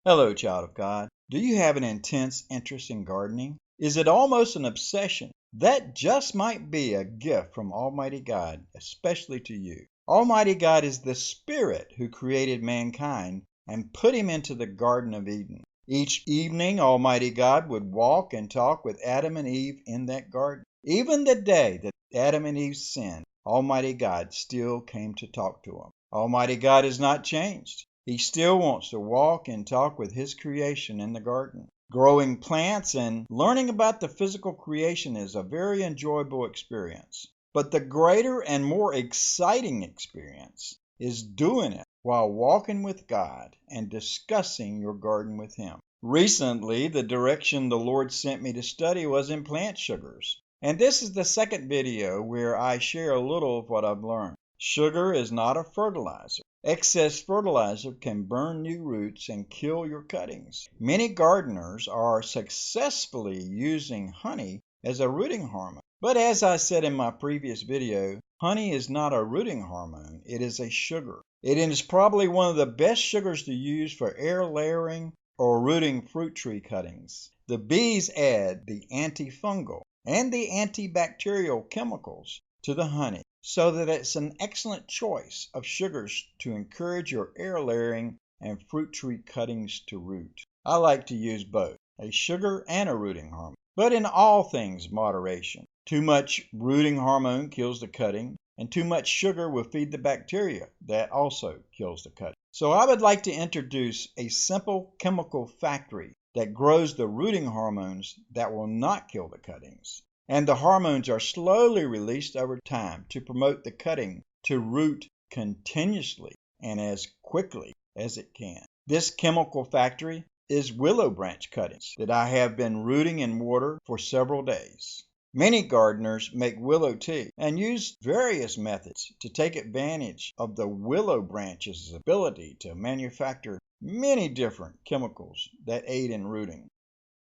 Hello, child of God. Do you have an intense interest in gardening? Is it almost an obsession? That just might be a gift from Almighty God, especially to you. Almighty God is the Spirit who created mankind and put him into the Garden of Eden. Each evening, Almighty God would walk and talk with Adam and Eve in that garden. Even the day that Adam and Eve sinned, Almighty God still came to talk to them. Almighty God has not changed. He still wants to walk and talk with his creation in the garden. Growing plants and learning about the physical creation is a very enjoyable experience. But the greater and more exciting experience is doing it while walking with God and discussing your garden with him. Recently, the direction the Lord sent me to study was in plant sugars. And this is the second video where I share a little of what I've learned. Sugar is not a fertilizer. Excess fertilizer can burn new roots and kill your cuttings. Many gardeners are successfully using honey as a rooting hormone. But as I said in my previous video, honey is not a rooting hormone, it is a sugar. It is probably one of the best sugars to use for air layering or rooting fruit tree cuttings. The bees add the antifungal and the antibacterial chemicals to the honey, so that it's an excellent choice of sugars to encourage your air layering and fruit tree cuttings to root. I like to use both, a sugar and a rooting hormone, but in all things moderation. Too much rooting hormone kills the cutting, and too much sugar will feed the bacteria. That also kills the cutting. So I would like to introduce a simple chemical factory that grows the rooting hormones that will not kill the cuttings. And the hormones are slowly released over time to promote the cutting to root continuously and as quickly as it can. This chemical factory is willow branch cuttings that I have been rooting in water for several days. Many gardeners make willow tea and use various methods to take advantage of the willow branch's ability to manufacture many different chemicals that aid in rooting.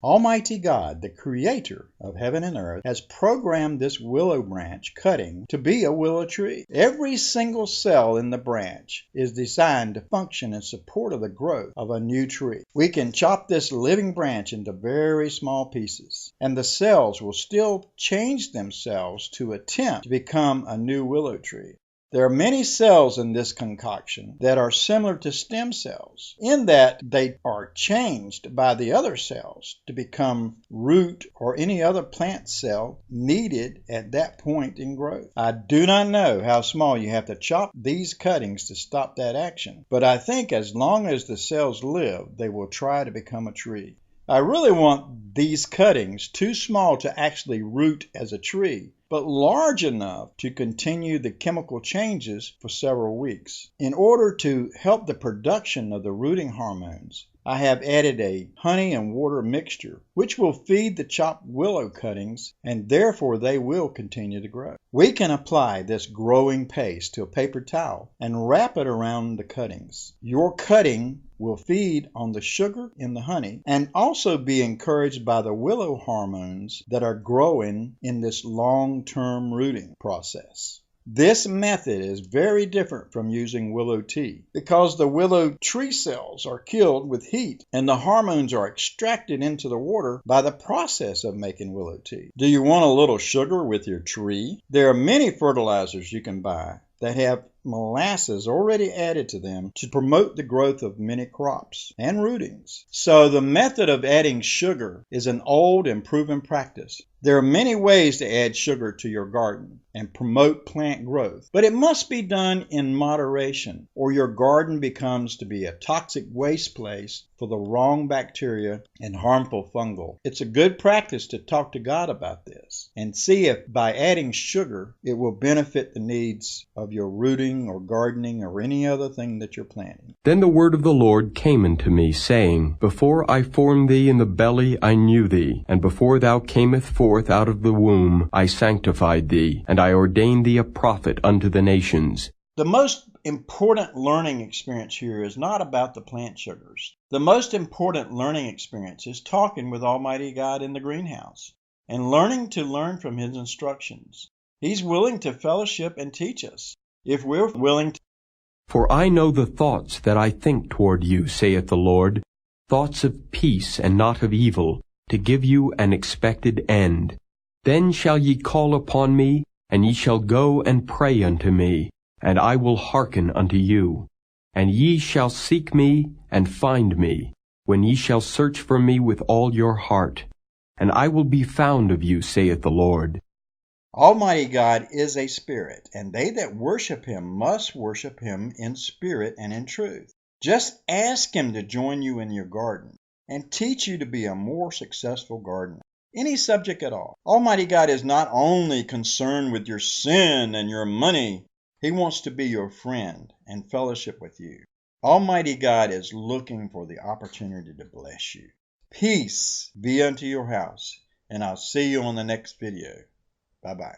Almighty God, the creator of heaven and earth, has programmed this willow branch cutting to be a willow tree. Every single cell in the branch is designed to function in support of the growth of a new tree. We can chop this living branch into very small pieces, and the cells will still change themselves to attempt to become a new willow tree. There are many cells in this concoction that are similar to stem cells, in that they are changed by the other cells to become root or any other plant cell needed at that point in growth. I do not know how small you have to chop these cuttings to stop that action, but I think as long as the cells live, they will try to become a tree. I really want these cuttings too small to actually root as a tree, but large enough to continue the chemical changes for several weeks. In order to help the production of the rooting hormones, I have added a honey and water mixture, which will feed the chopped willow cuttings, and therefore they will continue to grow. We can apply this growing paste to a paper towel and wrap it around the cuttings. Your cutting will feed on the sugar in the honey and also be encouraged by the willow hormones that are growing in this long-term rooting process. This method is very different from using willow tea because the willow tree cells are killed with heat and the hormones are extracted into the water by the process of making willow tea. Do you want a little sugar with your tree? There are many fertilizers you can buy that have molasses already added to them to promote the growth of many crops and rootings. So the method of adding sugar is an old and proven practice. There are many ways to add sugar to your garden and promote plant growth, but it must be done in moderation or your garden becomes to be a toxic waste place for the wrong bacteria and harmful fungal. It's a good practice to talk to God about this and see if by adding sugar it will benefit the needs of your rooting or gardening or any other thing that you're planting. Then the word of the Lord came unto me, saying, Before I formed thee in the belly I knew thee, and before thou camest forth out of the womb I sanctified thee, and I ordained thee a prophet unto the nations. The most important learning experience here is not about the plant sugars. The most important learning experience is talking with Almighty God in the greenhouse and learning to learn from His instructions. He's willing to fellowship and teach us if we're willing to. For I know the thoughts that I think toward you, saith the Lord, thoughts of peace and not of evil, to give you an expected end. Then shall ye call upon me, and ye shall go and pray unto me, and I will hearken unto you. And ye shall seek me, and find me, when ye shall search for me with all your heart. And I will be found of you, saith the Lord. Almighty God is a spirit, and they that worship him must worship him in spirit and in truth. Just ask him to join you in your garden and teach you to be a more successful gardener. Any subject at all. Almighty God is not only concerned with your sin and your money. He wants to be your friend and fellowship with you. Almighty God is looking for the opportunity to bless you. Peace be unto your house, and I'll see you on the next video. Bye-bye.